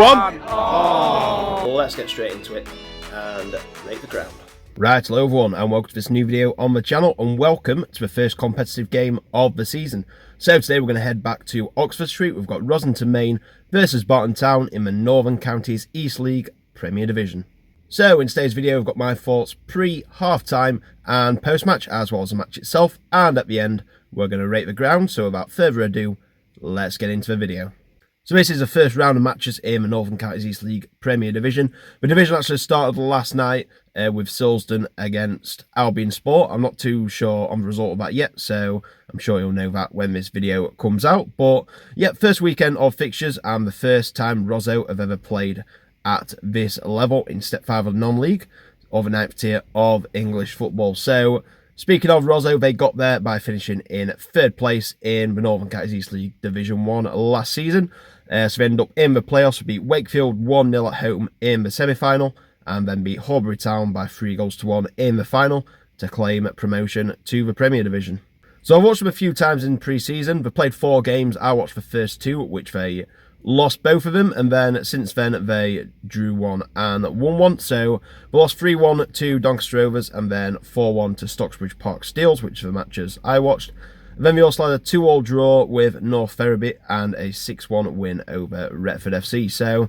1. Oh. Let's get straight into it and rate the ground. Right, hello everyone and welcome to this new video on the channel and welcome to the first competitive game of the season. So today we're going to head back to Oxford Street. We've got Rossington, Maine versus Barton Town in the Northern Counties East League Premier Division. So in today's video we've got my thoughts pre, half-time and post-match as well as the match itself, and at the end we're going to rate the ground. So without further ado, let's get into the video. So this is the first round of matches in the Northern Counties East League Premier Division. The division actually started last night with Silsden against Albion Sport. I'm not too sure on the result of that yet, so I'm sure you'll know that when this video comes out. But yeah, first weekend of fixtures and the first time Rosso have ever played at this level in Step 5 of non-league or the 9th tier of English football. So speaking of Rosso, they got there by finishing in 3rd place in the Northern Counties East League Division 1 last season. So they ended up in the playoffs, beat Wakefield 1-0 at home in the semi-final, and then beat Horbury Town by 3-1 in the final to claim promotion to the Premier Division. So I've watched them a few times in pre-season. They played 4 games. I watched the first 2, which they lost both of them, and then since then they drew 1 and won 1. So they lost 3-1 to Doncaster Rovers and then 4-1 to Stocksbridge Park Steels, which are the matches I watched. Then we also had a 2-2 draw with North Ferriby and a 6-1 win over Retford FC. So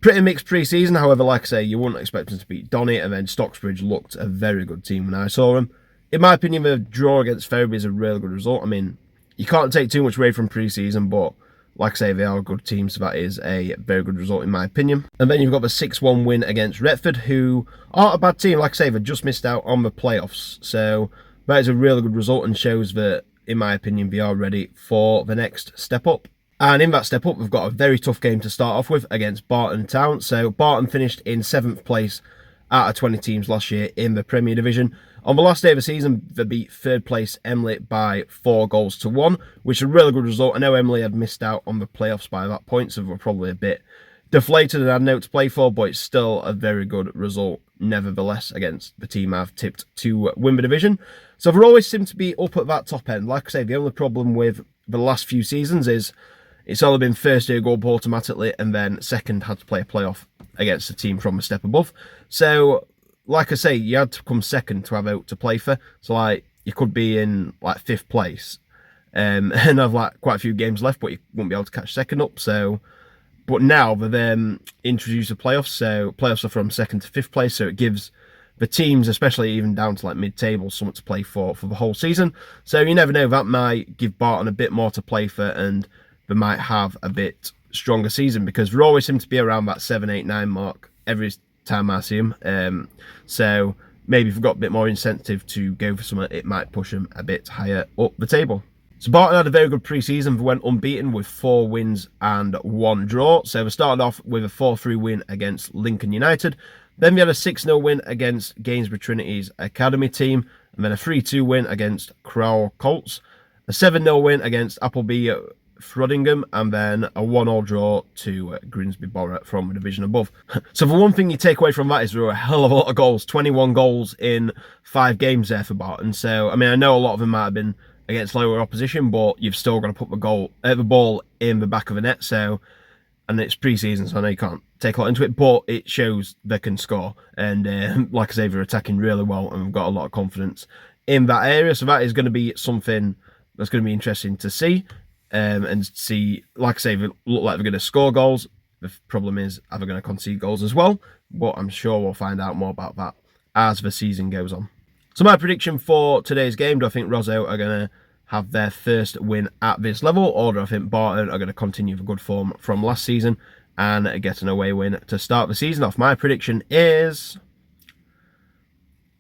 pretty mixed pre-season. However, like I say, you wouldn't expect them to beat Donny, and then Stocksbridge looked a very good team when I saw them. In my opinion, the draw against Ferriby is a really good result. I mean, you can't take too much away from pre-season, but like I say, they are a good team, so that is a very good result in my opinion. And then you've got the 6-1 win against Retford, who aren't a bad team. Like I say, they've just missed out on the playoffs. So that is a really good result and shows that, in my opinion, they are ready for the next step up. And in that step up, we've got a very tough game to start off with against Barton Town. So Barton finished in 7th place out of 20 teams last year in the Premier Division. On the last day of the season, they beat 3rd place Emily by 4-1, which is a really good result. I know Emily had missed out on the playoffs by that point, so they were probably a bit deflated and had no to play for, but it's still a very good result nevertheless against the team I've tipped to win the division. So they've always seemed to be up at that top end. Like I say, the only problem with the last few seasons is it's only been first year go up automatically, and then second had to play a playoff against a team from a step above. So like I say, you had to come second to have out to play for. So like you could be in like 5th place and have like quite a few games left, but you won't be able to catch second up. So but now they've introduced the playoffs, so playoffs are from 2nd to 5th place, so it gives the teams, especially even down to like mid-table, something to play for the whole season. So you never know, that might give Barton a bit more to play for, and they might have a bit stronger season, because they always seem to be around that 7, 8, 9 mark every time I see them. So maybe if we've got a bit more incentive to go for something, it might push them a bit higher up the table. So Barton had a very good pre-season. They went unbeaten with 4 wins and 1 draw. So they started off with a 4-3 win against Lincoln United. Then we had a 6-0 win against Gainsborough Trinity's academy team. And then a 3-2 win against Crowell Colts. A 7-0 win against Appleby Frodingham. And then a 1-1 draw to Grimsby Borough from the division above. So the one thing you take away from that is there were a hell of a lot of goals. 21 goals in 5 games there for Barton. So, I mean, I know a lot of them might have been against lower opposition, but you've still got to put the ball in the back of the net. So, and it's pre-season, so I know you can't take a lot into it, but it shows they can score. And like I say, they're attacking really well, and we've got a lot of confidence in that area. So that is going to be something that's going to be interesting to see, and see. Like I say, they look like they're going to score goals. The problem is, are they going to concede goals as well? But I'm sure we'll find out more about that as the season goes on. So my prediction for today's game, do I think Rosso are going to have their first win at this level, or do I think Barton are going to continue the good form from last season and get an away win to start the season off? My prediction is,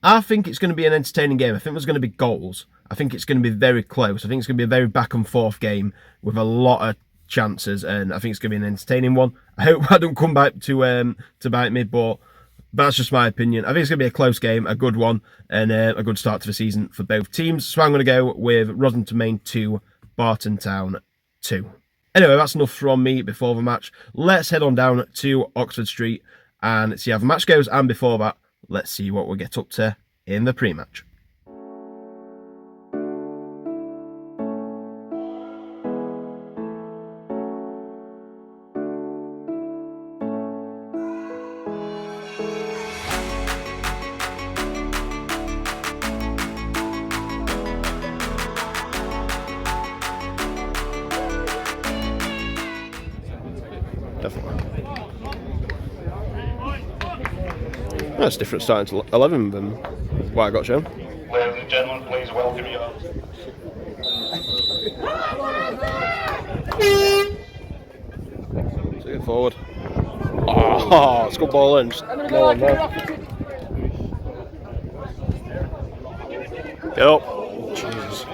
I think it's going to be an entertaining game. I think there's going to be goals. I think it's going to be very close. I think it's going to be a very back and forth game with a lot of chances, and I think it's going to be an entertaining one. I hope I don't come back to bite me, but that's just my opinion. I think it's going to be a close game, a good one, and a good start to the season for both teams. So I'm going to go with Rossington Maine 2, Barton Town 2. Anyway, that's enough from me before the match. Let's head on down to Oxford Street and see how the match goes. And before that, let's see what we'll get up to in the pre-match. That's different starting to 11 than what I got shown. Ladies and gentlemen, please welcome you. Take it forward. Oh, it's good ball in. No one there. Get up. Jesus.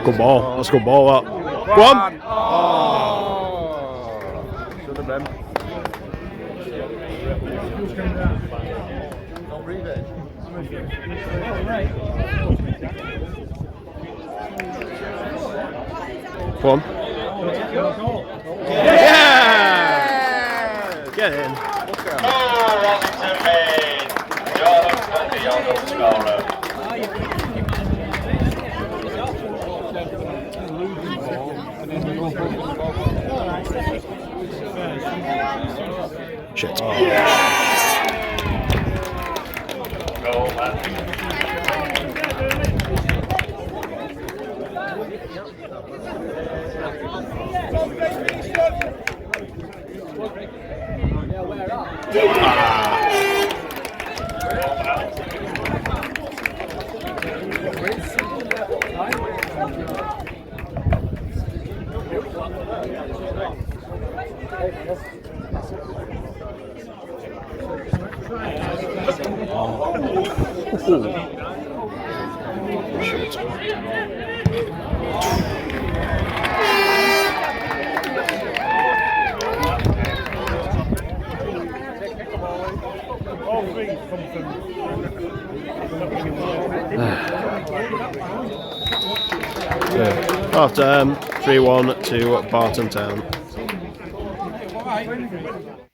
Good ball. That's a good ball, that. Go on. Oh. Should have been. Go on. Yeah! Get in. Oh, Rossington made. You're the young scorer. Shit. Goal, man. Half time, 3-1 to Barton Town.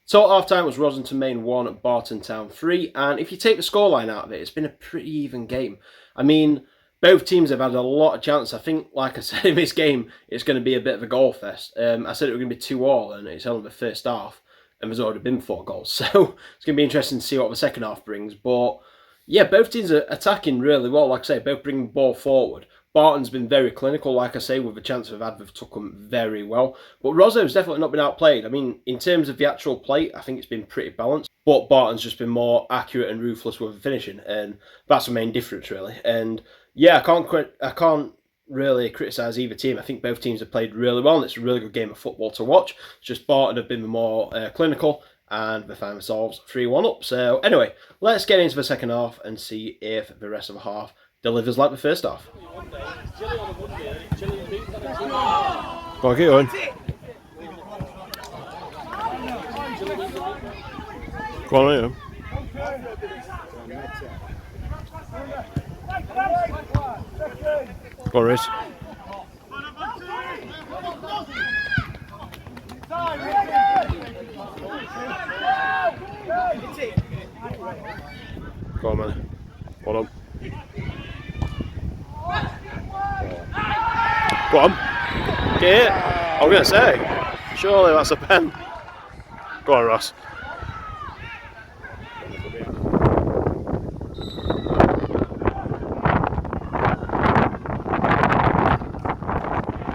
So at half time was Rossington Main 1, Barton Town 3, and if you take the scoreline out of it, it's been a pretty even game. I mean, both teams have had a lot of chances. I think, like I said, in this game, it's going to be a bit of a goal fest. I said it was going to be 2-2, and it's only the first half, and there's already been 4 goals. So it's going to be interesting to see what the second half brings. But yeah, both teams are attacking really well. Like I say, both bringing the ball forward. Barton's been very clinical, like I say, with the chance of had, they've took them very well. But ROSSO'S definitely not been outplayed. I mean, in terms of the actual play, I think it's been pretty balanced. But Barton's just been more accurate and ruthless with the finishing, and that's the main difference, really. And yeah, I can't really criticise either team. I think both teams have played really well, and it's a really good game of football to watch. It's just Barton have been more clinical, and they find themselves 3-1 up. So anyway, let's get into the second half and see if the rest of the half delivers like the first half. Go on, keep going. Go on, Liam. Go on, Rhys. Go on, man. Hold on. Go on. Get it. I was going to say, surely that's a pen. Go on, Ross.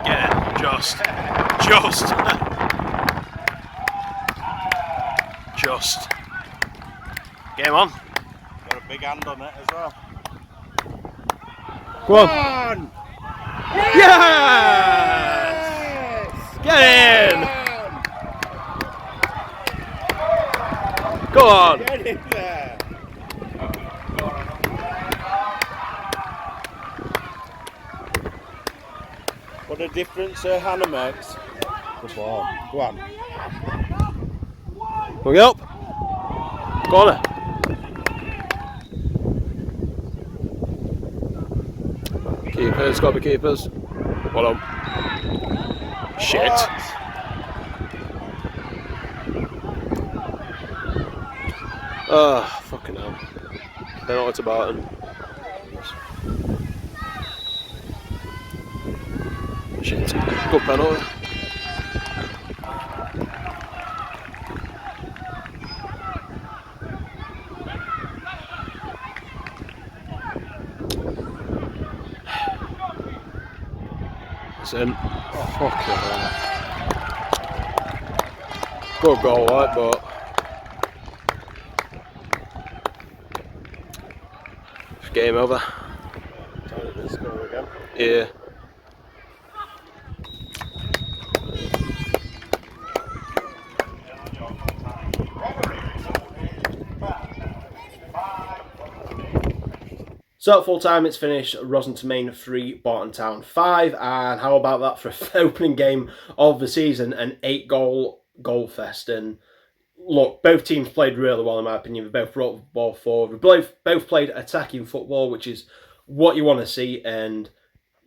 Get it. Just. Just. Game on. Got a big hand on it as well. Go on. Yes! Get in! Go on! Get in there! What a difference Hannah makes. Good ball. Go on. Bring it up. Corner. Keepers, got to be keepers. Well on. Shit. Oh, fucking hell. Penalty to Barton. Shit. Good penalty. Rossington. Oh, fucking hell. Good goal, right, but it's game over. Score again. Yeah. So at full time it's finished Rossington Main 3, Barton Town 5, and how about that for an opening game of the season, an 8-goal fest. And look, both teams played really well in my opinion. They both brought the ball forward. They both played attacking football, which is what you want to see, and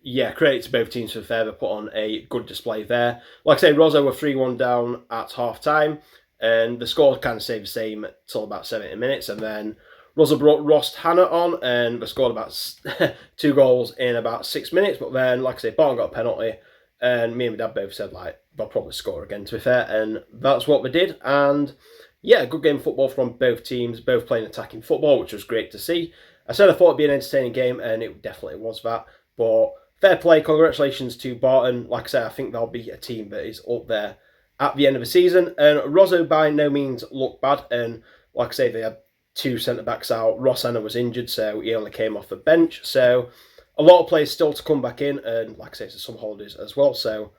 yeah, credit to both teams for fair. They put on a good display there. Like I say, Rosso were 3-1 down at half time, and the score kind of stayed the same till about 70 minutes, and then Rosso brought Ross Hannah on, and they scored about 2 goals in about 6 minutes. But then, like I say, Barton got a penalty, and me and my dad both said, like, they'll probably score again, to be fair, and that's what they did. And yeah, good game of football from both teams, both playing attacking football, which was great to see. I said I thought it'd be an entertaining game, and it definitely was that. But fair play, congratulations to Barton. Like I say, I think they'll be a team that is up there at the end of the season. And Rosso by no means looked bad, and like I say, they had 2 centre-backs out. Ross Hannah was injured, so he only came off the bench. So a lot of players still to come back in, and like I say, there's some holidays as well. So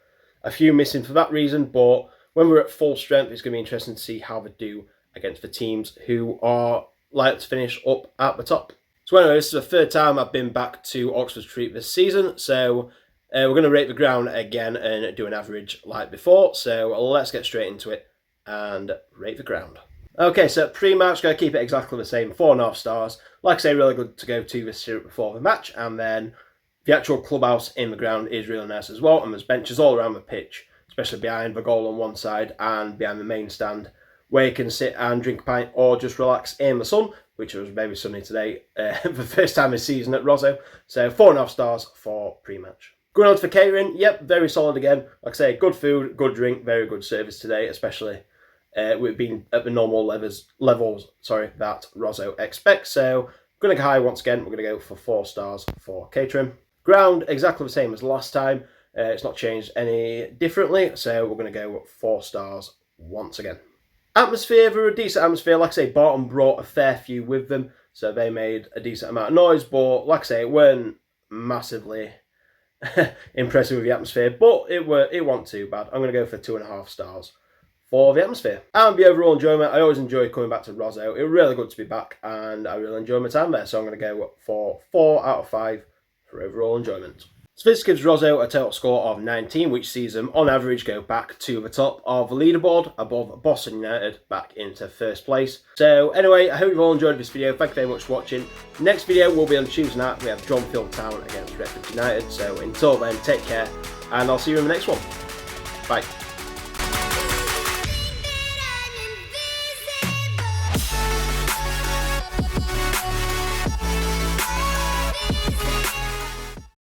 a few missing for that reason, but when we're at full strength, it's going to be interesting to see how they do against the teams who are likely to finish up at the top. So anyway, this is the 3rd time I've been back to Oxford Street this season, so we're going to rate the ground again and do an average like before. So let's get straight into it and rate the ground. Okay, so pre-match, going to keep it exactly the same, 4.5 stars. Like I say, really good to go to this before the match, and then the actual clubhouse in the ground is really nice as well, and there's benches all around the pitch, especially behind the goal on one side and behind the main stand, where you can sit and drink a pint or just relax in the sun, which was very sunny today for the first time this season at Rosso. So 4.5 stars for pre-match. Going on to the catering, yep, very solid again. Like I say, good food, good drink, very good service today, especially with being at the normal levels that Rosso expects. So going to go high once again. We're going to go for 4 stars for catering. Ground exactly the same as last time. It's not changed any differently, so we're going to go 4 stars once again. Atmosphere, they were a decent atmosphere. Like I say, Barton brought a fair few with them, so they made a decent amount of noise, but like I say, it weren't massively impressive with the atmosphere, but it wasn't too bad. I'm going to go for 2.5 stars for the atmosphere. And the overall enjoyment, I always enjoy coming back to Rosso. It was really good to be back, and I really enjoyed my time there, so I'm going to go for 4 out of 5 for overall enjoyment. So this gives Rosso a total score of 19, which sees them on average go back to the top of the leaderboard, above Boston United, back into 1st place. So anyway, I hope you've all enjoyed this video. Thank you very much for watching. Next video will be on Tuesday night. We have Dronfield Town against Redford United. So until then, take care, and I'll see you in the next one. Bye.